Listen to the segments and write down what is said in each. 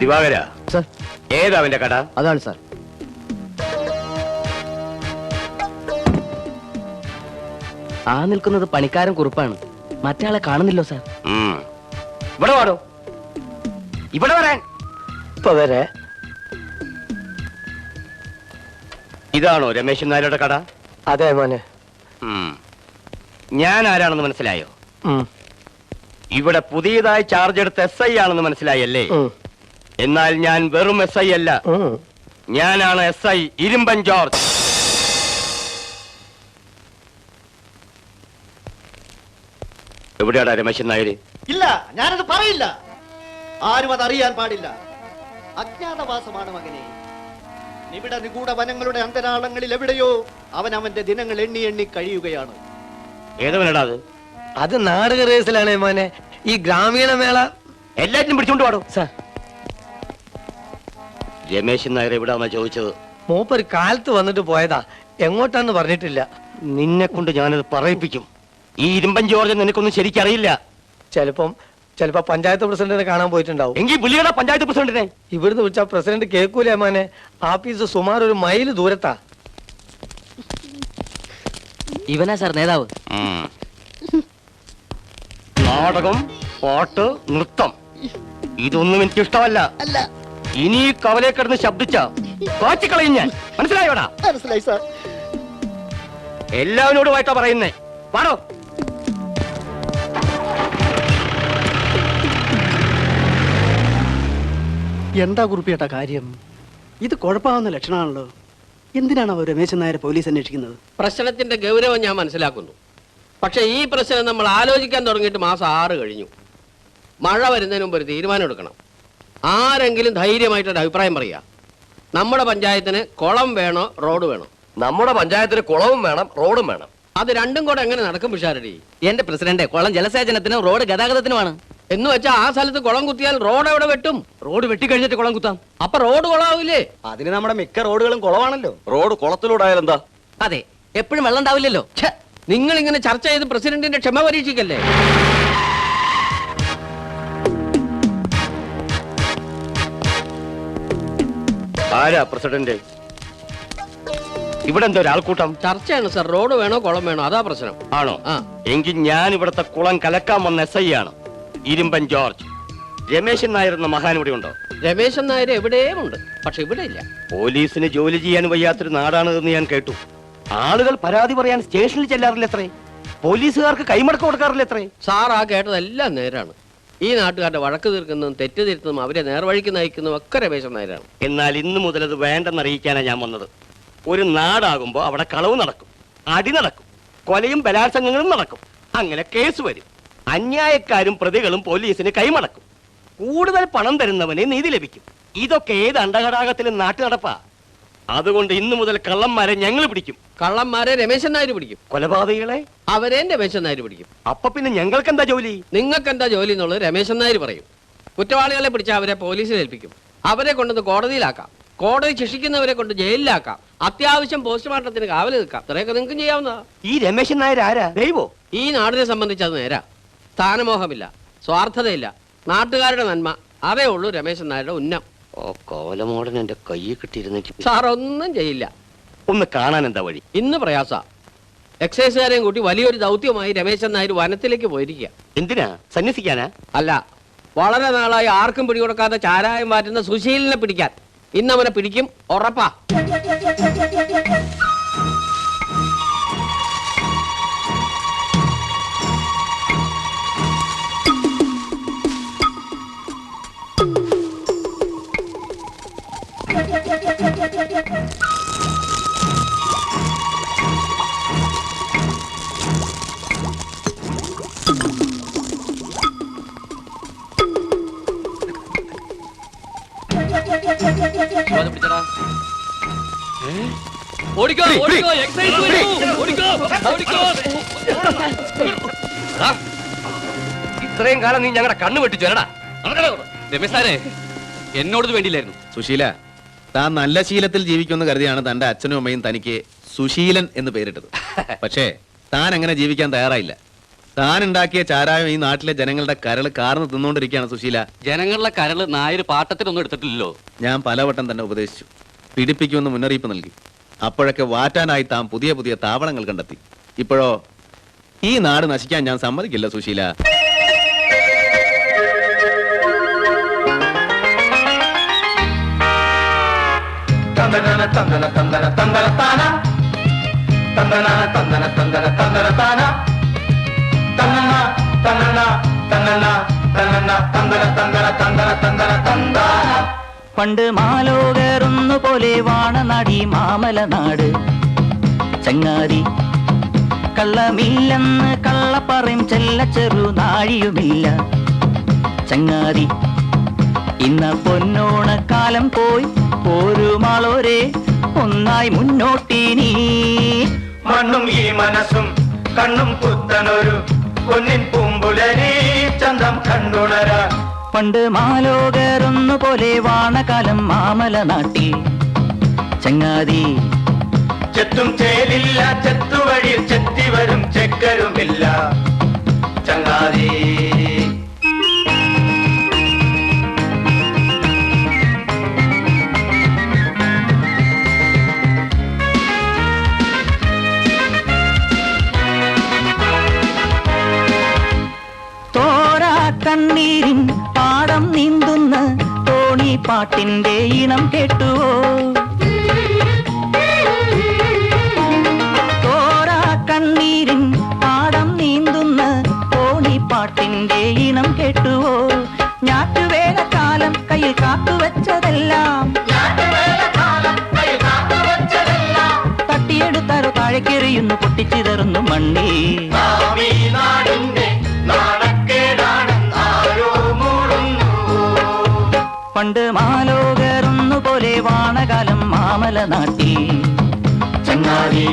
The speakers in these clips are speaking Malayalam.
ദിവാകര സർ, ഏതാ അവന്റെ കട? അതാണ് സാർ. ആ നിൽക്കുന്നത് പണിക്കാരൻ കുറുപ്പാണ്. മറ്റയാളെ കാണുന്നില്ലോ സാർ. ഇവിടെ വാടോ, ഇവിടെ വരാൻ. ഇപ്പൊ വരെ. ഇതാണോ രമേശൻ നായരുടെ കട? അതെ മോനെ. ഞാൻ ആരാണെന്ന് മനസ്സിലായോ? ഇവിടെ പുതിയതായി ചാർജ് എടുത്ത SI ആണെന്ന് മനസ്സിലായല്ലേ? എന്നാൽ ഞാൻ വെറും SI അല്ല, ഞാനാണ് SI ഇരുമ്പൻ ജോർജ്. എവിടെയാടാ രമേശൻ നായര്? ഇല്ല, ഞാനത് പറയില്ല. ആരും അതറിയാൻ പാടില്ല. അജ്ഞാതവാസമാണ് മകനെ. നിബിഡ നിഗൂഢ വനങ്ങളുടെ അന്തരാളങ്ങളിൽ എവിടെയോ അവൻ അവന്റെ ദിനങ്ങൾ എണ്ണി എണ്ണി കഴിയുകയാണ്. ഏതവനടാ അത്? അത് നാടക റേസിലാണ് മോനെ. ഈ ഗ്രാമീണ മേള എല്ലാറ്റിനും പിടിച്ചോണ്ട് പാടും. സാർ, രമേശൻ നായർ എവിടാന്നാ ചോദിച്ചത്? മൂപ്പര് കാലത്ത് വന്നിട്ട് പോയതാ, എങ്ങോട്ടാന്ന് പറഞ്ഞിട്ടില്ല. നിന്നെ കൊണ്ട് ഞാനത് പറയിപ്പിക്കും. ഈ ഇരുമ്പൻ ജോർജ് നിനക്കൊന്നും ശരിക്കറിയില്ല. ചിലപ്പോ പഞ്ചായത്ത് പ്രസിഡന്റിനെ കാണാൻ പോയിട്ടുണ്ടാവും. എങ്കിൽ വിളിയടാ പഞ്ചായത്ത് പ്രസിഡന്റിനെ. ഇവിടുന്ന് വിളിച്ചാ പ്രസിഡന്റ് കേൾക്കൂലേ മോനെ. ആഫീസ് സുമാർ ഒരു മൈല് ദൂരത്താ. ഇവനാ സാർ നേതാവ്. നാടകം, പാട്ട്, നൃത്തം ഇതൊന്നും എനിക്ക് ഇഷ്ടമല്ല. ഇനി കവലെ കിടന്ന് ശബ്ദിച്ച കാച്ചിക്കളയും ഞാൻ. മനസ്സിലായോടാ? മനസ്സിലായി സാർ. എല്ലാവരോടുമായിട്ടാ പറയുന്നേ. പാടോ. എന്താ കുറിപ്പിയേട്ട കാര്യം? ഇത് കുഴപ്പമാവുന്ന ലക്ഷണമാണല്ലോ. എന്തിനാണ് അവർ രമേശൻ നായരെ പോലീസ് അന്വേഷിക്കുന്നത്? പ്രശ്നത്തിന്റെ ഗൗരവം ഞാൻ മനസ്സിലാക്കുന്നു. പക്ഷെ ഈ പ്രശ്നം നമ്മൾ ആലോചിക്കാൻ തുടങ്ങിയിട്ട് മാസം 6 കഴിഞ്ഞു. മഴ വരുന്നതിന് മുമ്പ് ഒരു തീരുമാനം എടുക്കണം. ആരെങ്കിലും ധൈര്യമായിട്ടൊരു അഭിപ്രായം പറയുക. നമ്മുടെ പഞ്ചായത്തിന് കുളം വേണോ റോഡ് വേണോ? നമ്മുടെ പഞ്ചായത്തിന് കുളവും വേണം, റോഡും വേണം. അത് രണ്ടും കൂടെ എങ്ങനെ നടക്കും പിഷാരടി? എന്റെ പ്രസിഡന്റ്, കുളം ജലസേചനത്തിനും റോഡ് ഗതാഗതത്തിനുമാണ്. എന്ന് വെച്ചാൽ ആ സ്ഥലത്ത് കുളം കുത്തിയാൽ റോഡ് എവിടെ വെട്ടും? റോഡ് വെട്ടിക്കഴിഞ്ഞിട്ട് കുളം കുത്താം. അപ്പൊ റോഡ് കുളമാവില്ലേ? അതിന് നമ്മുടെ മിക്ക റോഡുകളും കുളമാണല്ലോ. റോഡ് കുളത്തിലൂടായാലും എന്താ? അതെ, എപ്പോഴും വെള്ളം ഉണ്ടാവില്ലല്ലോ. നിങ്ങൾ ഇങ്ങനെ ചർച്ച ചെയ്ത് പ്രസിഡന്റിന്റെ ക്ഷമ പരീക്ഷിക്കല്ലേ? ആരാ പ്രസിഡന്റ്? ഇവിടെ എന്തോ ഒരാൾക്കൂട്ടം. ചർച്ചയാണ് സർ. റോഡ് വേണോ കുളം വേണോ, അതാ പ്രശ്നം. ആണോ? ആ, എങ്കിൽ ഞാൻ ഇവിടത്തെ കുളം കലക്കാൻ വന്ന SI ആണ്, ഇരുമ്പൻ ജോർജ്. രമേശൻ നായർ എന്ന മഹാൻ ഇവിടെ ഉണ്ടോ? രമേശൻ നായർ എവിടെയും ഉണ്ട്, പക്ഷെ ഇവിടെ ഇല്ല. പോലീസിന് ജോലി ചെയ്യാൻ വയ്യാത്തൊരു നാടാണ് എന്ന് ഞാൻ കേട്ടു. ആളുകൾ പരാതി പറയാൻ സ്റ്റേഷനിൽ ചെല്ലാറില്ല എത്രേ? പോലീസുകാർക്ക് കൈമടക്കം കൊടുക്കാറില്ല എത്രേ? സാർ ആ കേട്ടതെല്ലാം നേരാണ്. ഈ നാട്ടുകാരുടെ വഴക്ക് തീർക്കുന്നതും തെറ്റ് തിരുത്തുന്നതും അവരെ നേർവഴിക്ക് നയിക്കുന്നതും ഒക്കെ രമേശൻ നായരാണ്. എന്നാൽ ഇന്നു മുതൽ അത് വേണ്ടെന്നറിയിക്കാനാണ് ഞാൻ വന്നത്. ഒരു നാടാകുമ്പോൾ അവിടെ കളവ് നടക്കും, അടി നടക്കും, കൊലയും ബലാത്സംഗങ്ങളും നടക്കും. അങ്ങനെ കേസ് വരും. അന്യായക്കാരും പ്രതികളും പോലീസിന് കൈമടക്കും. കൂടുതൽ പണം തരുന്നവന് നീതി ലഭിക്കും. ഇതൊക്കെ ഏത് അണ്ടഘടാകത്തിലും നാട്ടു നടപ്പാ. അതുകൊണ്ട് ഇന്നു മുതൽ കള്ളന്മാരെ ഞങ്ങൾ പിടിക്കും. കള്ളന്മാരെ രമേശൻ നായർ പിടിക്കും. കൊലപാതകികളെ അവരെ രമേശൻ നായർ പിടിക്കും. അപ്പൊ പിന്നെ ഞങ്ങൾക്ക് എന്താ ജോലി? നിങ്ങൾക്ക് എന്താ ജോലി എന്നുള്ളത് രമേശൻ നായർ പറയും. കുറ്റവാളികളെ പിടിച്ചാൽ അവരെ പോലീസിൽ ഏൽപ്പിക്കും. അവരെ കൊണ്ടത് കോടതിയിലാക്കാം. കോടതി ശിക്ഷിക്കുന്നവരെ കൊണ്ട് ജയിലിലാക്കാം. അത്യാവശ്യം പോസ്റ്റ്മോർട്ടത്തിന് കാവൽ നിൽക്കാം. ഇത്രയൊക്കെ നിങ്ങൾക്ക് ചെയ്യാവുന്നതാ. ഈ രമേശൻ നായർ ആരാ? ദൈവോ? ഈ നാടിനെ സംബന്ധിച്ച് അത് നേരാ. സ്ഥാനമോഹമില്ല, സ്വാർത്ഥതയില്ല, നാട്ടുകാരുടെ നന്മ, അതേ ഉള്ളൂ രമേശൻ നായരുടെ ഉന്നം. ഓ, കോലമോടൻ എന്റെ കയ്യിൽ കിട്ടിയിരുന്നെങ്കിൽ. സാർ ഒന്നും ചെയ്യില്ല. ഒന്ന് കാണാൻ എന്താ വഴി? ഇന്ന് പ്രയാസ. എക്സൈസുകാരെയും കൂട്ടി വലിയൊരു ദൗത്യമായി രമേശൻ നായർ വനത്തിലേക്ക് പോയിരിക്കുക. എന്തിനാ? സന്യസിക്കാനാ? അല്ല, വളരെ നാളായി ആർക്കും പിടികൊടുക്കാതെ ചാരായം മാറ്റുന്ന സുശീലിനെ പിടിക്കാൻ. ഇന്നവനെ പിടിക്കും, ഉറപ്പാ. ഓടിക്കോ ഓടിക്കോ എക്സൈസ് ഓടിക്കോ ഓടിക്കോ. ഇത്രയും കാലം നീ ഞങ്ങളുടെ കണ്ണു വെട്ടിച്ചു വരടാ. രമേശ് സാറേ, എന്നോടത് വേണ്ടിയില്ലായിരുന്നു. സുശീല, താൻ നല്ല ശീലത്തിൽ ജീവിക്കുമെന്ന് കരുതിയാണ് തന്റെ അച്ഛനും അമ്മയും തനിക്ക് സുശീലൻ എന്ന് പേരിട്ടത്. പക്ഷേ താൻ അങ്ങനെ ജീവിക്കാൻ തയ്യാറായില്ല. താൻ ഉണ്ടാക്കിയ ചാരായം ഈ നാട്ടിലെ ജനങ്ങളുടെ കരള് കാർന്ന് തിന്നുകൊണ്ടിരിക്കുകയാണ് സുശീല. ജനങ്ങളുടെ കരള് നായര് പാട്ടത്തിനൊന്നും എടുത്തിട്ടില്ലല്ലോ. ഞാൻ പലവട്ടം തന്നെ ഉപദേശിച്ചു, പീഡിപ്പിക്കുമെന്ന് മുന്നറിയിപ്പ് നൽകി. അപ്പോഴൊക്കെ വാറ്റാനായി താൻ പുതിയ പുതിയ താവളങ്ങൾ കണ്ടെത്തി. ഇപ്പോഴോ ഈ നാട് നശിക്കാൻ ഞാൻ സമ്മതിക്കില്ല സുശീല. തന്തന തന്തന തന്തന തന്തന താന തന്തന തന്തന തന്തന തന്തന താന തന്നന തന്നന തന്നന തന്നന തന്തന തന്തന തന്തന തന്തന തന്താന. പണ്ട് മാലോകറുന്നു പോലെ വാണനാടി മാമലനാട് ചങ്ങാതി. കള്ളമില്ലെന്ന് കള്ളപ്പറയും ചെല്ല ചെറു നാഴിയുമില്ല ചങ്ങാതി. ഇന്ന് പൊന്നോണക്കാലം പോയി പോരുമാളോരെ ഒന്നായി മുന്നോട്ടിനി. മണ്ണും ഈ മനസ്സും കണ്ണും പുത്തനൊരു പൊന്നിൻ പൂമ്പുലരി ചന്തം കണ്ടുണരാ. പണ്ട് മാലോകറുന്നു പോലെ വാണകാലം മാമലനാട്ടിൽ ചങ്ങാതി. ചെത്തും ചേലില്ല ചെത്തുവഴിയിൽ ചെത്തി വരും ചെക്കരുമില്ല ചങ്ങാതി. തോരാ കണ്ണീരിൻ പാടം നീന്തുന്ന തോണി പാട്ടിന്റെ ഈണം കേട്ടുവോ? തോരാ കണ്ണീരിൻ പാടം നീന്തുന്ന തോണി പാട്ടിന്റെ ഈണം കേട്ടുവോ? ഞാറ്റുവേലക്കാലം കയ്യിൽ കാത്തുവെച്ചതെല്ലാം തട്ടിയെടുത്താരോ താഴേക്കെറിയുന്നു പൊട്ടിച്ചിതറുന്നു മണ്ണി. പണ്ട് മാലോകറുന്നു പോലെ വാണകാലം മാമലനാട്ടി ചങ്ങാതി.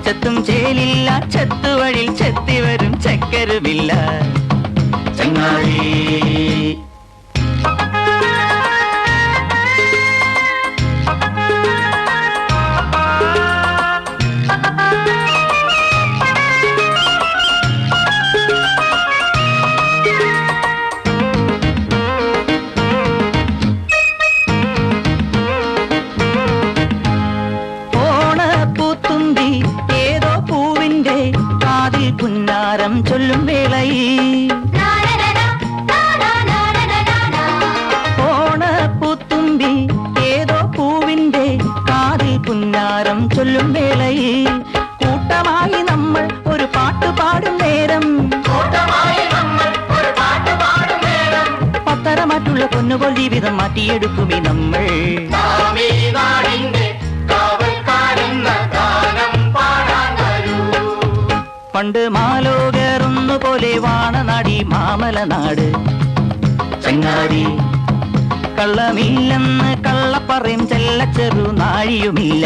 ചെത്തും ചേലില്ല ചെത്തുവഴിൽ ചെത്തി വരും ചക്കരുമില്ല ചങ്ങാതി. പുന്നാരം ചൊല്ലും വേളയിൽ ഓണപ്പൂത്തുമ്പി ഏതോ പൂവിന്റെ കാതിൽ പുന്നാരം ചൊല്ലും വേളയിൽ കൂട്ടമായി നമ്മൾ ഒരു പാട്ട് പാടും നേരം പത്തരമാറ്റുള്ള പൊന്നുപോൽ ജീവിതം മാറ്റിയെടുക്കുമേ നമ്മൾ. പണ്ട് മാലോകറുന്നു പോലെ വാണനാടി മാമലനാട് ചങ്ങാതി. കള്ളമില്ലെന്ന് കള്ളപ്പറയും ചെല്ല ചെറു നാഴിയുമില്ല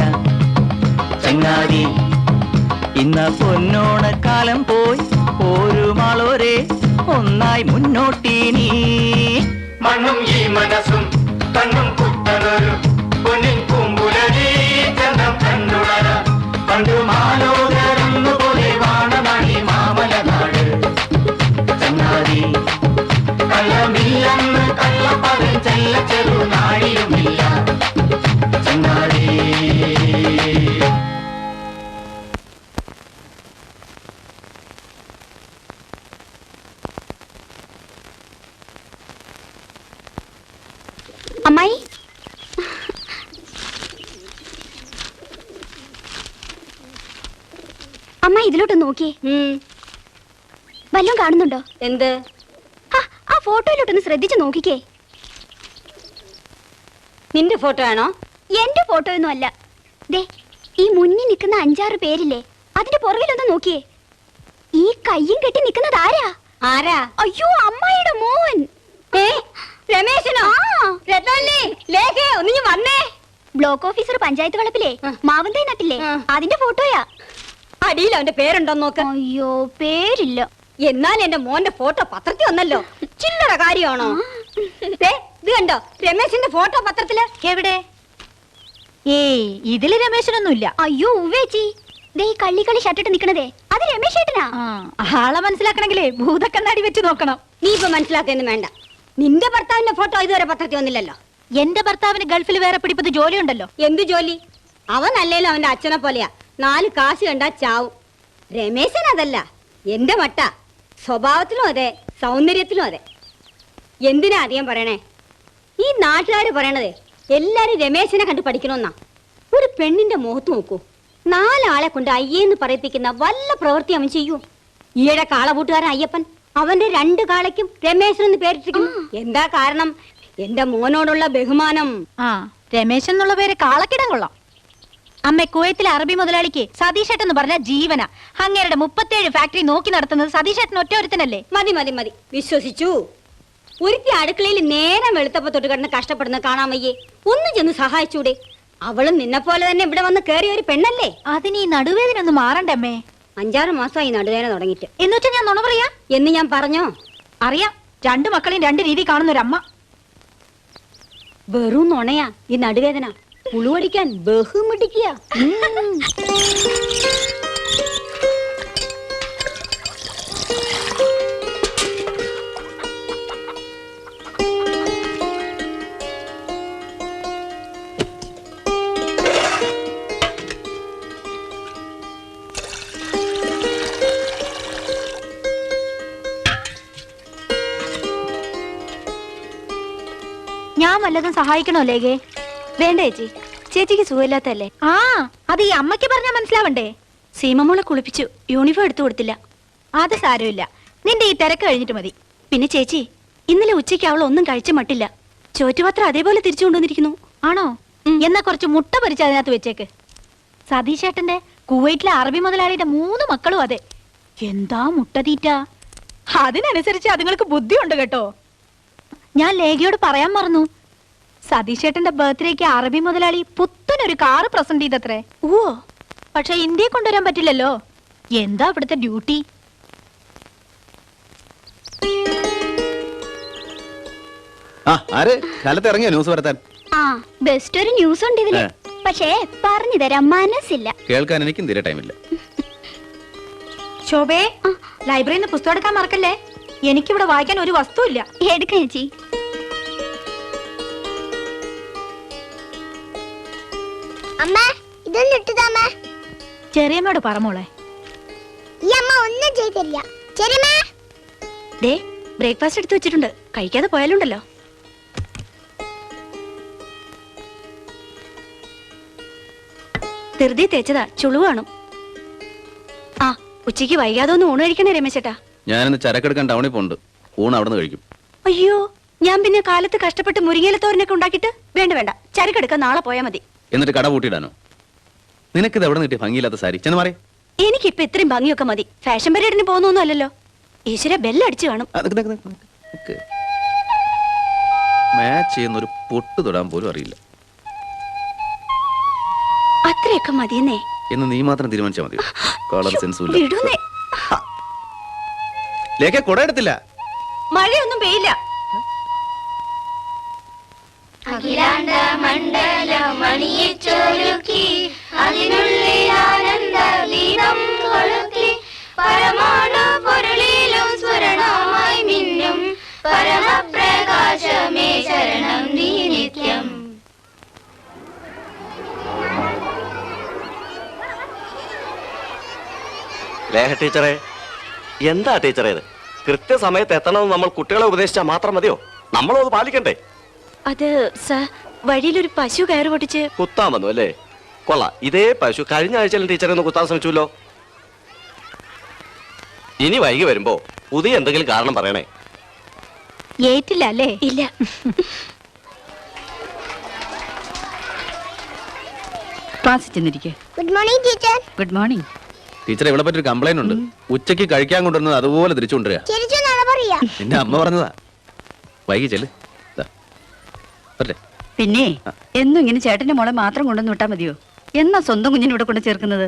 ചങ്ങാതി. ഇന്ന് പൊന്നോണക്കാലം പോയി പോരുമാളോരെ ഒന്നായി മുന്നോട്ടിനി. മണ്ണും ഈ മനസ്സും കണ്ണും പുത്തനൊരു പൊന്നിൻ പൂമ്പുലരി ചന്തം കണ്ടുണര. പണ്ട് മാലോകറുന്നു പോലെ വാണനാടി മാമലനാട് ചങ്ങാതി. കള്ളമില്ലെന്ന് കള്ളപ്പറയും ചെല്ല ചെറു നാഴിയുമില്ല ചങ്ങാതി. അമ്മായി, അമ്മ ഇതിലോട്ട് നോക്കിയേ. വല്ലതും കാണുന്നുണ്ടോ? എന്ത്? ആ ഫോട്ടോയിലോട്ടൊന്ന് ശ്രദ്ധിച്ചു നോക്കിക്കേ. നിന്റെ ഫോട്ടോ ആണോ? എന്റെ ഫോട്ടോ ഒന്നും അല്ല. ദേ, ഈ മുന്നിൽ നിൽക്കുന്ന 5-6 പേരില്ലേ, അതിന്റെ പുറകിലൊന്ന് നോക്കിയേ. ഈ കയ്യും കെട്ടി നിൽക്കുന്നത് ആരാ? ആരാ? അയ്യോ, അമ്മായിയുടെ മോൻ. രമേശനോ? ഒന്ന് വന്നേ. ബ്ലോക്ക് ഓഫീസർ പഞ്ചായത്ത് വളപ്പിലെ മാവന്തൈ നട്ടില്ലേ, അതിന്റെ ഫോട്ടോയാ. അടിയിൽ അവന്റെ പേരുണ്ടോ നോക്ക്. അയ്യോ, പേരില്ല. എന്നാൽ എന്റെ മോന്റെ ഫോട്ടോ പത്രത്തിൽ വന്നല്ലോ. ചില്ലറ കാര്യമാണോ? ഇത് കണ്ടോ, രമേശിന്റെ ഫോട്ടോ പത്രത്തില്. എവിടെ? ഏയ്, ഇതില് രമേശനൊന്നുമില്ല. അയ്യോ ഉവേച്ചി, ദേ ഈ കള്ളിക്കളി ഷർട്ടിട്ട് നിക്കണതേ, അത് രമേശ് ഏട്ടനാ. ആളെ മനസ്സിലാക്കണമെങ്കിലേ ഭൂതക്കണ്ണാടി വെച്ച് നോക്കണം. നീ ഇപ്പൊ മനസ്സിലാക്കുന്നു വേണ്ട. നിന്റെ ഭർത്താവിന്റെ ഫോട്ടോ ഇതുവരെ പത്രത്തിൽ വന്നില്ലല്ലോ. എന്റെ ഭർത്താവിന് ഗൾഫിൽ വേറെ പിടിപ്പത് ജോലി ഉണ്ടല്ലോ. എന്ത് ജോലി? അവൻ അല്ലേലും അവന്റെ അച്ഛനെ പോലെയാ, 4 കാശ് കണ്ടാ ചാവും. രമേശൻ അതല്ല, എന്റെ മട്ട. സ്വഭാവത്തിലും അതെ, സൗന്ദര്യത്തിലും അതെ. എന്തിനാ അധികം പറയണേ? ഈ നാട്ടുകാര് പറയണതേ എല്ലാരും രമേശനെ കണ്ട് പഠിക്കണമെന്നാ. ഒരു പെണ്ണിന്റെ മുഖത്ത് നോക്കൂ. 4 ആളെ കൊണ്ട് അയ്യേന്ന് പറയിപ്പിക്കുന്ന വല്ല പ്രവൃത്തി അവൻ ചെയ്യൂ. ഈയിടെ കാളകൂട്ടുകാരൻ അയ്യപ്പൻ അവന്റെ 2 കാളയ്ക്കും രമേശൻ എന്ന് പേരിട്ടിരിക്കുന്നു. എന്താ കാരണം? എന്റെ മോനോടുള്ള ബഹുമാനം. രമേശൻ എന്നുള്ള പേര് കാളക്കിടം കൊള്ളാം. അമ്മ കുവൈത്തിലെ അറബി മുതലാളിക്ക് സതീഷേട്ടൻ എന്ന് പറഞ്ഞ ജീവന. അങ്ങേരുടെ 37 ഫാക്ടറി നോക്കി നടത്തുന്നത് സതീഷേട്ടൻ ഒറ്റ ഒരുത്തനല്ലേ? മതി മതി മതി, വിശ്വസിച്ചു. ഒരുത്തി അടുക്കളയിൽ നേരം വെളുത്തപ്പോ തൊട്ട് കിടന്ന് കഷ്ടപ്പെടുന്ന കാണാൻ വയ്യേ. ഒന്ന് ചെന്ന് സഹായിച്ചൂടെ? അവളും നിന്നെ പോലെ തന്നെ ഇവിടെ വന്ന് കയറിയ ഒരു പെണ്ണല്ലേ. അതിന് ഈ നടുവേദന ഒന്ന് മാറണ്ടേ അമ്മേ? 5-6 മാസമായി നടുവേദന തുടങ്ങിയിട്ട്. എന്നുവെച്ചാ ഞാൻ നുണ പറയാ എന്ന് ഞാൻ പറഞ്ഞോ? അറിയാം, 2 മക്കളെയും 2 രീതി കാണുന്ന ഒരു അമ്മ. വെറും നുണയാ ഈ നടുവേദന. പുളുവടിക്കാൻ ബഹുമിടിക്കുക. ഞാൻ വല്ലതും സഹായിക്കണോ ലേഖേ? വേണ്ട ചേച്ചി, ചേച്ചിക്ക് സുഖമില്ലാത്തല്ലേ. അത് ഈ അമ്മയ്ക്ക് പറഞ്ഞാൽ മനസ്സിലാവണ്ടേ? സീമമോളെ കുളിപ്പിച്ചു, യൂണിഫോം എടുത്തു കൊടുത്തില്ല. അത് സാരമില്ല, നിന്റെ ഈ തിരക്ക് കഴിഞ്ഞിട്ട് മതി. പിന്നെ ചേച്ചി, ഇന്നലെ ഉച്ചയ്ക്ക് അവൾ ഒന്നും കഴിച്ച മട്ടില്ല. ചോറ്റുപാത്രം അതേപോലെ തിരിച്ചു കൊണ്ടുവന്നിരിക്കുന്നു. ആണോ? എന്നാ കുറച്ച് മുട്ട പൊരിച്ച് അതിനകത്ത് വെച്ചേക്ക്. സതീശേട്ടന്റെ കുവൈറ്റിലെ അറബി മുതലാളിയുടെ 3 മക്കളും അതെ. എന്താ മുട്ട തീറ്റ! അതിനനുസരിച്ച് അതുങ്ങൾക്ക് ബുദ്ധിയുണ്ട് കേട്ടോ. ഞാൻ ലേഖയോട് പറയാൻ മറന്നു, സതീശേട്ടന്റെ ബർത്ത്ഡേക്ക് അറബി മുതലാളി പുത്തനൊരു കാറ് പ്രസന്റ് ചെയ്തത്രേ. ഓ, പക്ഷെ ഇന്ത്യയെ കൊണ്ടുവരാൻ പറ്റില്ലല്ലോ. എന്താ ഇവിടുത്തെ ഡ്യൂട്ടി? ആര് കാലത്ത് ഇറങ്ങിയോ ന്യൂസ് വരുത്താൻ? ബെസ്റ്റ് ഒരു ന്യൂസ് ഉണ്ട് ഇതില്. പക്ഷേ പറഞ്ഞു തരാൻ മനസ്സില്ല. കേൾക്കാൻ എനിക്കും തീരെ ടൈമില്ല. ശോഭേ, ലൈബ്രറിയിൽ നിന്ന് പുസ്തകം എടുക്കാൻ മറക്കല്ലേ. എനിക്കിവിടെ വായിക്കാൻ ഒരു വസ്തുവില്ല. എടുക്ക ചേച്ചി. ചെറിയമ്മയോട് പറമോളെ. ബ്രേക്ക്ഫാസ്റ്റ് എടുത്തു വെച്ചിട്ടുണ്ട്, കഴിക്കാതെ പോയാലുണ്ടല്ലോ. ധൃതി തേച്ചതാ, ചുളുവാണു. ഉച്ചയ്ക്ക് വൈകാതെ ഒന്ന് ഊണ് കഴിക്കണേ രമേശേട്ടാ. ഞാനിന്ന് ചരക്കെടുക്കാൻ ടൗണിൽ പോണ്ട്. ഊണ് അവിടെ നിന്ന് കഴിക്കും. അയ്യോ, ഞാൻ പിന്നെ കാലത്ത് കഷ്ടപ്പെട്ട് മുരിങ്ങയിലത്തോരനൊക്കെ ഉണ്ടാക്കിട്ട്. വേണ്ട വേണ്ട, ചരക്കെടുക്കാൻ നാളെ പോയാ മതി. എന്നിട്ട് കട പൂട്ടിയിടാനോ? നിനക്കിത് എവിടെ കിട്ടിയ ഭംഗിയില്ലാത്ത സാരി? ചെന്ന് മാറി. എനിക്കിപ്പോ ഇത്രയും ഭംഗിയൊക്കെ മതി. ഫാഷൻ പരേഡിന് പോകുന്നൊന്നും അല്ലല്ലോ. ഈശ്വര ബെല്ലടിച്ചു കാണും. മാച്ച് ചെയ്യുന്ന ഒരു പൊട്ട് തൊടാൻ പോലും അറിയില്ല. അത്രയൊക്കെ മതിയെന്നേ എന്ന് നീ മാത്രം തീരുമാനിച്ചാൽ മതി. കളർ സെൻസും വിടുന്നേ. ലേഖ കുട എടുത്തില്ല. മഴയൊന്നും പെയ്യില്ല. അഖിലാണ്ട മണ്ഡല മണിയിച്ചൊരുക്കി അതിനുള്ളിൽ ആനന്ദ ഗീതം കൊളുത്തി പരമാണു പൊരുളിലും സ്ഫുരണമായി മിന്നും പരമപ്രകാശമേ ശരണം നീ നിത്യം. ലേഖ ടീച്ചറെ, എന്താ ടീച്ചറെ ഇത്? കൃത്യസമയത്ത് എത്തണമെന്ന് നമ്മൾ കുട്ടികളെ ഉപദേശിച്ചാൽ മാത്രം മതിയോ? നമ്മളും അത് പാലിക്കണ്ടേ? അത് സർ, വഴിയിലൊരു പശു കയറി പൊട്ടിച്ച് കുത്താൻ വന്നു അല്ലേ? കൊള്ളാം. ഇതേ പശു കഴിഞ്ഞ ആഴ്ചയിലും ടീച്ചറെ ഒന്ന് കുത്താൻ ശ്രമിച്ചല്ലോ. ഇനി വൈകി വരുമ്പോ പുതിയ എന്തെങ്കിലും കാരണം പറയണേ. ഏറ്റില്ല അല്ലേ? ഇല്ല. ക്ലാസ്സിൽ ചെന്നിരിക്കെ. Good morning teacher. Good morning ടീച്ചറെ, ഇവിടെ പറ്റൊരു കംപ്ലൈന്റ് ഉണ്ട്. ഉച്ചയ്ക്ക് കഴിക്കാൻ കൊണ്ടുവന്നത് അതുപോലെ തിരിച്ചു കൊണ്ടുവരിക. പറയാ എന്റെ അമ്മ പറഞ്ഞതാ. വൈകി ചെല്ല്. പറ്റേ പിന്നെ എന്നും ഇങ്ങനെ ചേട്ടന്റെ മോളെ മാത്രം കൊണ്ടുവന്ന് വിട്ടാ മതിയോ? എന്നാ സ്വന്തം കുഞ്ഞിനെ ഇവിടെ കൊണ്ട് ചേർക്കുന്നത്?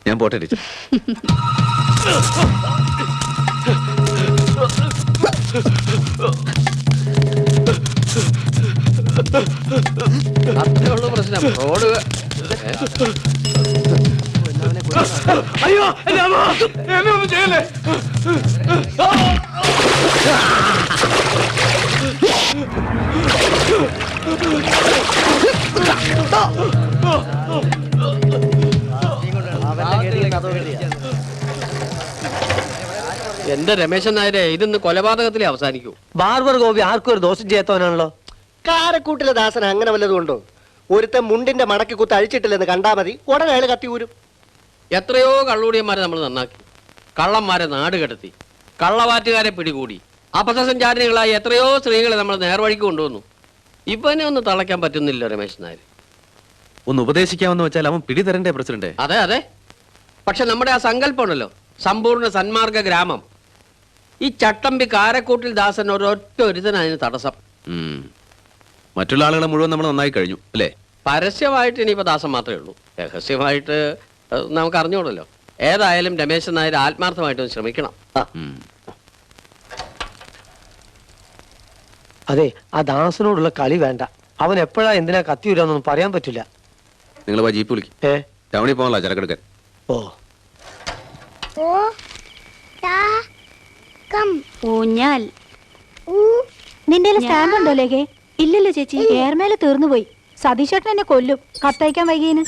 ഞാൻ പോട്ടെ ടീച്ചർ. അത്രേ ഉള്ളൂ പ്രശ്നം. റോഡ് അയ്യോ രാമ, എന്നെ ഒന്നും ചെയ്യല്ലേ. എന്റെ രമേശൻ നായരെ, ഇതൊന്ന് കൊലപാതകത്തിലേ അവസാനിക്കൂ. ബാർബർ ഗോപി ആർക്കും ഒരു ദോഷം ചെയ്യാത്തവനാണല്ലോ. കാരക്കൂട്ടിലെ ദാസന അങ്ങനെ വല്ലതും ഉണ്ടോ? ഒരുത്തൻ മുണ്ടിന്റെ മടക്കി കുത്ത് അഴിച്ചിട്ടില്ലെന്ന് കണ്ടാ മതി, ഉടനെ അയാൾ കത്തി ഊരും. എത്രയോ കള്ളൂടിയന്മാരെ നമ്മൾ നന്നാക്കി, കള്ളന്മാരെ നാട് കടത്തി, കള്ളവാറ്റുകാരെ പിടികൂടി, അപസസഞ്ചാരികളായി എത്രയോ സ്ത്രീകളെ നമ്മൾ നേർവഴിക്ക് കൊണ്ടുവന്നു. ഇവനെ ഒന്ന് തളയ്ക്കാൻ പറ്റുന്നില്ല രമേശൻ നായർ. ഒന്ന് ഉപദേശിക്കാമെന്ന് വെച്ചാൽ അവൻ പിടി തരണ്ടേ പ്രസിഡന്റ്? അതെ അതെ, പക്ഷെ നമ്മുടെ ആ സങ്കല്പമുണ്ടല്ലോ, സമ്പൂർണ്ണ സന്മാർഗ ഗ്രാമം, ഈ ചട്ടമ്പി കാരക്കൂട്ടിൽ ദാസൻ ഒരൊറ്റ ഒരുത്തൻ അതിന് തടസ്സം. മറ്റുള്ള ആളുകളെ മുഴുവൻ നമ്മൾ നന്നായി കഴിഞ്ഞു അല്ലേ? പരസ്യമായിട്ട് ഇനിയിപ്പോ ദാസൻ മാത്രമേ ഉള്ളൂ, രഹസ്യമായിട്ട് നമുക്ക് അറിഞ്ഞോളല്ലോ. ഏതായാലും രമേശൻ നായർ ആത്മാർത്ഥമായിട്ടൊന്ന് ശ്രമിക്കണം. അതെ, ആ ദാസനോടുള്ള കളി വേണ്ട. അവൻ എപ്പോഴാ എന്തിനാ കത്തി വരാന്നൊന്നും പറയാൻ പറ്റില്ല. നിങ്ങൾ പോയി ജീപ്പ് വിളിക്കും. ടൗണിൽ പോകാനുള്ള ചരക്കെടുക്കാൻ. ഓ ഊഞ്ഞാൽ. നിന്റെ സ്റ്റാമ്പ് ഉണ്ടോ ലേഖേ? ഇല്ലല്ലോ ചേച്ചി, ഏർമേല് തീർന്നു പോയി. സതീശേട്ടൻ എന്നെ കൊല്ലും കത്തയക്കാൻ വൈകിയന്.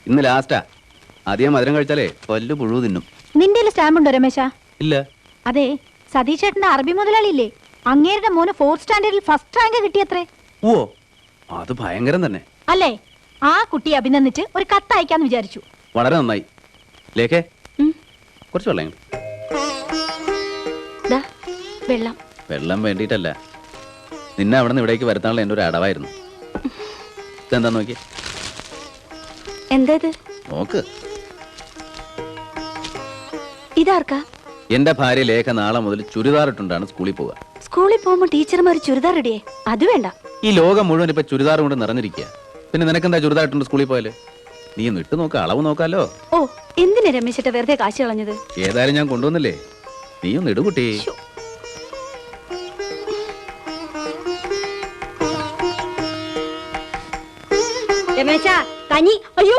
ഇന്ന് ലാസ്റ്റാ. അധികം മധുരം കഴിച്ചാലേ പല്ല് പുഴു തിന്നും. നിന്റെ സ്റ്റാമ്പ് ഉണ്ടോ രമേശ? ഇല്ല. അതെ, സതീശേട്ടന്റെ അറബി മുതലാളിയില്ലേ, അങ്ങേരുടെ മോന് 4th സ്റ്റാൻഡേർഡിൽ ഫസ്റ്റ് റാങ്ക് കിട്ടിയത്രേ. ഓ, അത് ഭയങ്കരം തന്നെ അല്ലേ? ആ കുട്ടിയെ അഭിനന്ദിച്ച് ഒരു കത്ത് അയക്കാന്ന് വിചാരിച്ചു. വളരെ നന്നായി. ലേഖേ, കുറച്ച് വെള്ളം. വെള്ളം വെള്ളം വേണ്ടിയിട്ടല്ല, നിന്നെ അവിടെ നിന്ന് ഇവിടേക്ക് വരുത്താനുള്ള എൻ്റെ ഒരു അടവായിരുന്നു. ഇതെന്താ നോക്കി? എന്താ ഇത്? നോക്ക്. ഇതാർക്കാ? എന്റെ ഭാര്യ ലേഖ നാളെ മുതൽ ചുരിദാർ ഇട്ടുണ്ടാണ് സ്കൂളിൽ പോവുക. സ്കൂളിൽ പോകുമ്പോ ടീച്ചർമാർ ചുരിദാർ ഇടിയേ? അത് വേണ്ട. ഈ ലോകം മുഴുവൻ ഇപ്പൊ ചുരിദാർ കൊണ്ട് നിറഞ്ഞിരിക്കുക. പിന്നെ നിനക്കെന്താ ചുരിദാർ ഇട്ടുണ്ട് സ്കൂളിൽ പോയാല്? നീ ഒന്ന് ഇട്ട് നോക്ക, അളവ് നോക്കാലോ. ഓ, എന്തിനാ രമേശിട്ട് വെറുതെ കാശ് കളഞ്ഞത്? ഏതായാലും ഞാൻ കൊണ്ടുവന്നില്ലേ, നീ ഒന്ന് ഇടുകുട്ടി. രമേശ, കഞ്ഞി. അയ്യോ,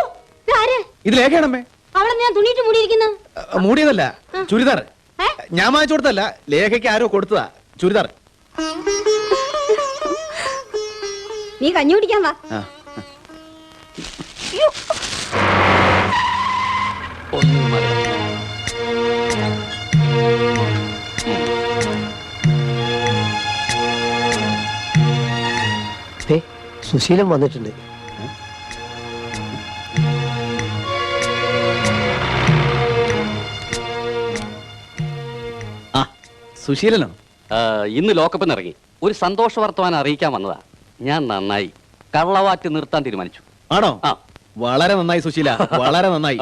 ഇത് ലേഖയാണമ്മേ. അവളെ ഞാൻ തുണിയിട്ട് മൂടിയിരിക്കുന്നു. മൂടിയതല്ല, ചുരിദാർ. ഞാൻ വാങ്ങിച്ചു കൊടുത്തല്ല, ലേഖയ്ക്ക് ആരോ കൊടുത്തതാ ചുരിദാർ. നീ കഞ്ഞി കുടിക്കാൻ വാ. സുശീലൻ വന്നിട്ടുണ്ട്. സുശീലനോ? ഇന്ന് ലോക്കപ്പിൽ ഇറങ്ങി ഒരു സന്തോഷ വർത്തമാനം അറിയിക്കാൻ വന്നതാ. ഞാൻ നന്നായി കള്ളവാറ്റ് നിർത്താൻ തീരുമാനിച്ചു. ആണോ? വളരെ നന്നായി സുശീല, വളരെ നന്നായി.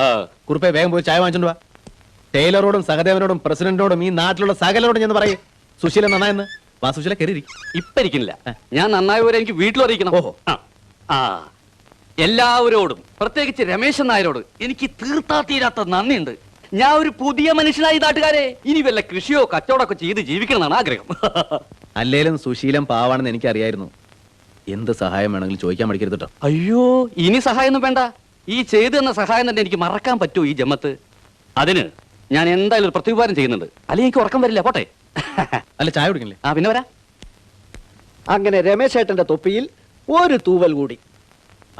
കുറുപ്പേ, വേഗം പോയി ചായ വാങ്ങിച്ചോണ്ട് വാ. ടൈലറോടും സഹദേവനോടും പ്രസിഡന്റിനോടും ഈ നാട്ടിലുള്ള സകലരോടും ഞാൻ പറയും സുശീല നന്നായെന്ന്. വാ സുശീല, കയറിയിരിക്കും. ഇപ്പൊ ഇരിക്കുന്നില്ല, ഞാൻ നന്നായി വരെ എനിക്ക് വീട്ടിലും അറിയിക്കണം. ഓഹോ. എല്ലാവരോടും, പ്രത്യേകിച്ച് രമേശൻ നായരോട് എനിക്ക് തീർത്താ തീരാത്ത നന്ദിയുണ്ട്. ഞാൻ ഒരു പുതിയ മനുഷ്യനായി നാട്ടുകാരെ. ഇനി വല്ല കൃഷിയോ കച്ചവടമൊക്കെ ചെയ്ത് ജീവിക്കണം എന്നാണ് ആഗ്രഹം. അല്ലേലും സുശീലൻ പാവാണെന്ന് എനിക്കറിയായിരുന്നു. എന്ത് സഹായം വേണമെങ്കിലും ചോദിക്കാൻ മടിക്കരുത് കേട്ടോ. അയ്യോ, ഇനി സഹായമൊന്നും വേണ്ട. ഈ ചെയ്തു തന്ന സഹായം തന്നെ എനിക്ക് മറക്കാൻ പറ്റുമോ ഈ ജമ്മത്ത്? അതിന് ഞാൻ എന്തായാലും ഒരു പ്രത്യുപകാരം ചെയ്യുന്നുണ്ട്, അല്ലെങ്കിൽ എനിക്ക് ഉറക്കം വരില്ല. പോട്ടെ. അല്ല, ചായ കുടിക്കണില്ലേ? പിന്നെ വരാ. അങ്ങനെ രമേശേട്ടന്റെ തൊപ്പിയിൽ ഒരു തൂവൽ കൂടി.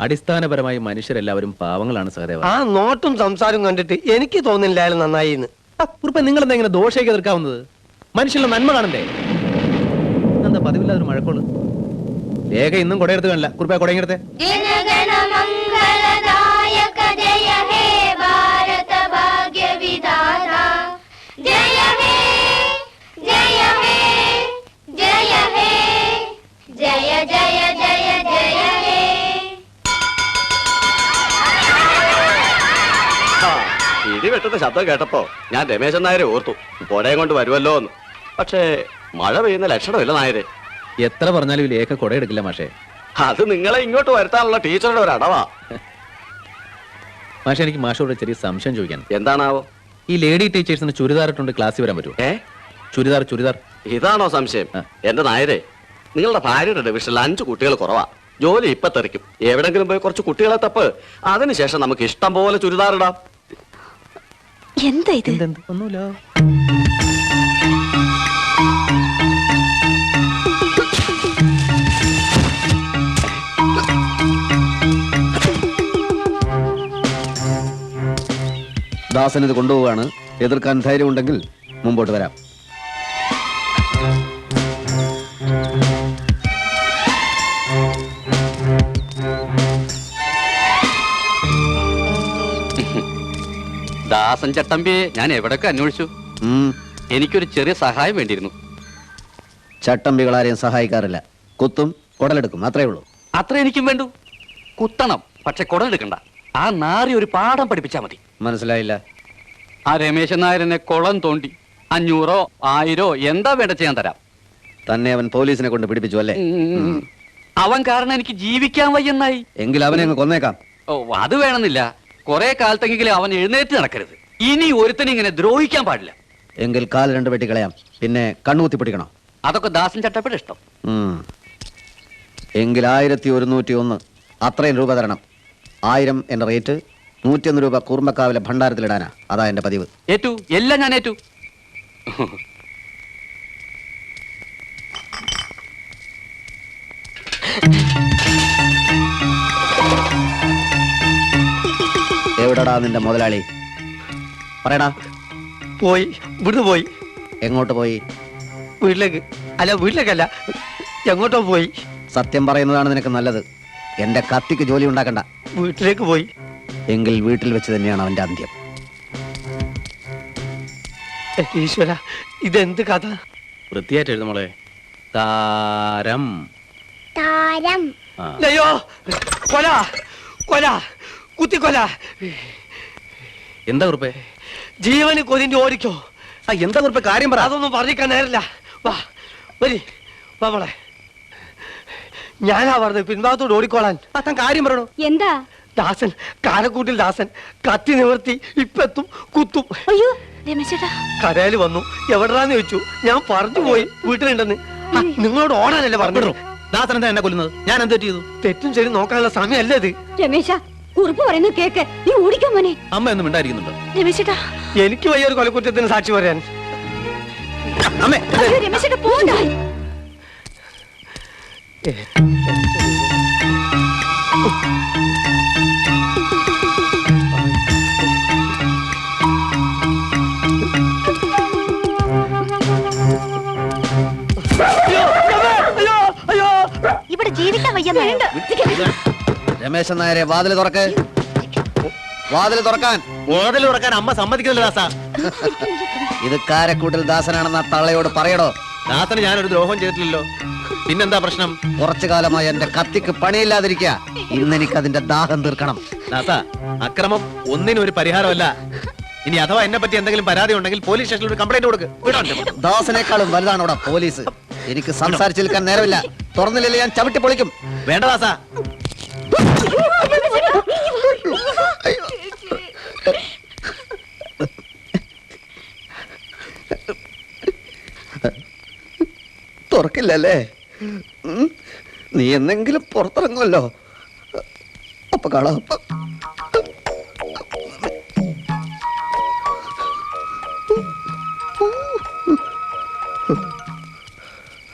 അടിസ്ഥാനപരമായി മനുഷ്യരെല്ലാവരും പാവങ്ങളാണ് സഹദേവ. ആ നോട്ടും സംസാരവും കണ്ടിട്ട് എനിക്ക് തോന്നുന്നില്ല അയാൾ നന്നായി എന്ന്. കുറുപ്പ, നിങ്ങൾ എന്താ ഇങ്ങനെ ദോഷയ്ക്ക് എതിർക്കാവുന്നത്? മനുഷ്യന്റെ നന്മ കാണണ്ടേ? എന്താ പതിവില്ലാതൊരു മഴക്കോള്? ലേഖ ഇന്നും കൊടയെടുത്ത് കാണില്ല. കുറുപ്പ, കൊടയെടുത്തേ. ജനഗണ മംഗളദായക ജയ ഹേ ഭാരത ഭാഗ്യ വിധാത ജയ ഹേ ജയ ഹേ ജയ ഹേ ജയ ജയ ജയ ജയ ഹേ. ഇടി വെട്ടുന്ന ശബ്ദം കേട്ടപ്പോ ഞാൻ രമേശൻ നായരെ ഓർത്തു, കൊടയും കൊണ്ട് വരുമല്ലോ എന്ന്. പക്ഷേ മഴ പെയ്യുന്ന ലക്ഷണമില്ല നായരെ. എത്ര പറഞ്ഞാലും ഈ ലേഖ കൊടയെടുക്കില്ല മാഷേ. അത് നിങ്ങളെ ഇങ്ങോട്ട് വരുത്താനുള്ള ടീച്ചറുടെ ഒരു അടവാ. മാഷെ, എനിക്ക് മാഷോട് ചെറിയ സംശയം ചോദിക്കാൻ. എന്താണാവോ? ഈ ലേഡി ടീച്ചേഴ്സിന് ചുരിദാർ ഇട്ടുകൊണ്ട് ക്ലാസ്സിൽ വരാൻ പറ്റുമോ? ചുരിദാർ ഇതാണോ സംശയം? എന്റെ നായരെ, നിങ്ങളുടെ ഭാര്യയുടെ ഡിവിഷനിൽ 5 കുട്ടികൾ കുറവാ. ജോലി ഇപ്പൊ തെറിക്കും. എവിടെങ്കിലും പോയി കുറച്ച് കുട്ടികളെ തപ്പ്. അതിനുശേഷം നമുക്ക് ഇഷ്ടം പോലെ ചുരിദാർ ഇടാം. എന്താ ഇത്? ഒന്നുമില്ല. ദാസൻ ഇത് കൊണ്ടുപോവാണ്. എതിർക്കാൻ ധൈര്യമുണ്ടെങ്കിൽ മുമ്പോട്ട് വരാം. ദാസൻ ചട്ടമ്പിയെ ഞാൻ എവിടൊക്കെ അന്വേഷിച്ചു. എനിക്കൊരു ചെറിയ സഹായം വേണ്ടിയിരുന്നു. ചട്ടമ്പികളാരെയും സഹായിക്കാറില്ല. കുത്തും കുടലെടുക്കും, അത്രേ ഉള്ളൂ. അത്ര എനിക്കും വേണ്ടു. കുത്തണം, പക്ഷെ കുടലെടുക്കണ്ട. ആ നാറി ഒരു പാഠം പഠിപ്പിച്ചാ മതി. മനസ്സിലായില്ല. ആ രമേശൻ നായരനെ കുളം തോണ്ടി 500 1000 എന്താ വേണ്ട ചെയ്യാൻ തരാം. തന്നെ അവൻ പോലീസിനെ കൊണ്ട് പിടിപ്പിച്ചു അല്ലേ? അവൻ കാരണം എനിക്ക് ജീവിക്കാൻ വയ്യെന്നായി. എങ്കിൽ അവനെ അങ്ങ് കൊന്നേക്കാം. ഓ, അത് വേണമെന്നില്ല. കുറെ കാലത്തെങ്കിലും അവൻ എഴുന്നേറ്റ് നടക്കരുത്. ഇനി ഒരുത്തനും ഇങ്ങനെ ദ്രോഹിക്കാൻ പാടില്ല. എങ്കിൽ കാൽ 2 വെട്ടിക്കളയാം. പിന്നെ കണ്ണൂത്തി പിടിക്കണം. അതൊക്കെ ദാസൻ ചട്ടപ്പിടെ ഇഷ്ടം. എങ്കിൽ 1101 അത്രയും രൂപ തരണം. 1000 എന്റെ റേറ്റ്. 101 രൂപ കൂർമ്മക്കാവിലെ ഭണ്ഡാരത്തിലിടാനാ. അതാ എന്റെ പതിവ്. ഏറ്റു, എല്ലാം ഞാൻ ഏറ്റു. എവിടെടാ നിന്റെ മുതലാളി? പറയടാ. പോയി, ഇവിടുന്ന് പോയി. എങ്ങോട്ട് പോയി? വീട്ടിലേക്ക്. അല്ല, വീട്ടിലേക്കല്ല, എങ്ങോട്ടോ പോയി. സത്യം പറയുന്നതാണ് നിനക്ക് നല്ലത്. എന്റെ കത്തിക്ക് ജോലി ഉണ്ടാക്കണ്ട. വീട്ടിലേക്ക് പോയി. എങ്കിൽ വീട്ടിൽ വെച്ച് തന്നെയാണ് അവന്റെ അന്ത്യം. ഈശ്വര, ഇതെന്ത് കഥ? വൃത്തിയായിട്ട് എഴുതുമോളെ. താരം. അയ്യോ, കൊല കൊല കുത്തിക്കൊല. എന്താ കുറിപ്പേ? ജീവന് കൊതിന്റെ ഓടിക്കോ. എന്താ കുറിപ്പ്? കാര്യം പറ. അതൊന്നും പറഞ്ഞിക്കാൻ നേരില്ല. വാ വരി, വാ മോളെ. ഞാനാ പറഞ്ഞത് പിൻഭാഗത്തോട് ഓടിക്കോളാൻ. താൻ കാര്യം പറയണോ? എന്താ? ദാസൻ, കാരക്കൂട്ടിൽ ദാസൻ കത്തി നിവർത്തി ഇപ്പെത്തും, കുത്തും. അയ്യോ രമേശേട്ടാ. കരയില് വന്നു. എവിടാന്ന് ചോദിച്ചു. ഞാൻ പറഞ്ഞു പോയി വീട്ടിലുണ്ടെന്ന്. നിങ്ങളോട് ഓടാനല്ലേ പറഞ്ഞു. ദാസൻ എന്താ എന്നെ കൊല്ലുന്നത്? ഞാൻ എന്ത് ചെയ്തു? തെറ്റും ശരി നോക്കാനുള്ള സമയമല്ലേ ഇത്? രമേശ, കുറിപ്പ് പറയുന്നത് കേക്ക്. നീ ഓടിക്കാൻ മോനെ. അമ്മ ഒന്നും മിണ്ടായിരിക്കുന്നുണ്ടോ? രമേശേട്ടാ, എനിക്ക് വയ്യ ഒരു കൊലക്കുറ്റത്തിന് സാക്ഷി പറയാൻ. അമ്മേ, അയ്യോ രമേശേട്ടാ, പോണ്ട. ഇവിടെ ജീവിക്കാൻ വയ്യ. രമേശൻ നായരെ, വാതിൽ തുറക്ക്. വാതിൽ തുറക്കാൻ. വാതിൽ തുറക്കാൻ അമ്മ സമ്മതിക്കുന്നില്ല ദാസ. ഇത് കാരക്കൂട്ടിൽ ദാസനാണെന്ന് ആ തള്ളയോട് പറയടോ. ദാസന് ഞാനൊരു ദ്രോഹം ചെയ്തിട്ടില്ലല്ലോ. പിന്നെന്താ പ്രശ്നം? കുറച്ചു കാലമായി എന്റെ കത്തിക്ക് പണിയില്ലാതിരിക്കുക. ഇന്ന് എനിക്ക് അതിന്റെ ദാഹം തീർക്കണം. ദാസ, അക്രമം ഒന്നിനും ഒരു പരിഹാരമല്ല. ഇനി അഥവാ എന്നെ പറ്റി എന്തെങ്കിലും പരാതി ഉണ്ടെങ്കിൽ പോലീസ് സ്റ്റേഷനിൽ ഒരു കംപ്ലൈന്റ് കൊടുക്ക്. ദാസനേക്കാളും വലുതാണ് ഇവിടെ പോലീസ്. എനിക്ക് സംസാരിച്ചു നിൽക്കാൻ നേരമില്ല. തുറന്നില്ലേ ഞാൻ ചവിട്ടി പൊളിക്കും. വേണ്ട ദാസ. തുറക്കില്ലല്ലേ? നീ എന്തെങ്കിലും പുറത്തിറങ്ങുമല്ലോ. അപ്പൊ കാണാം.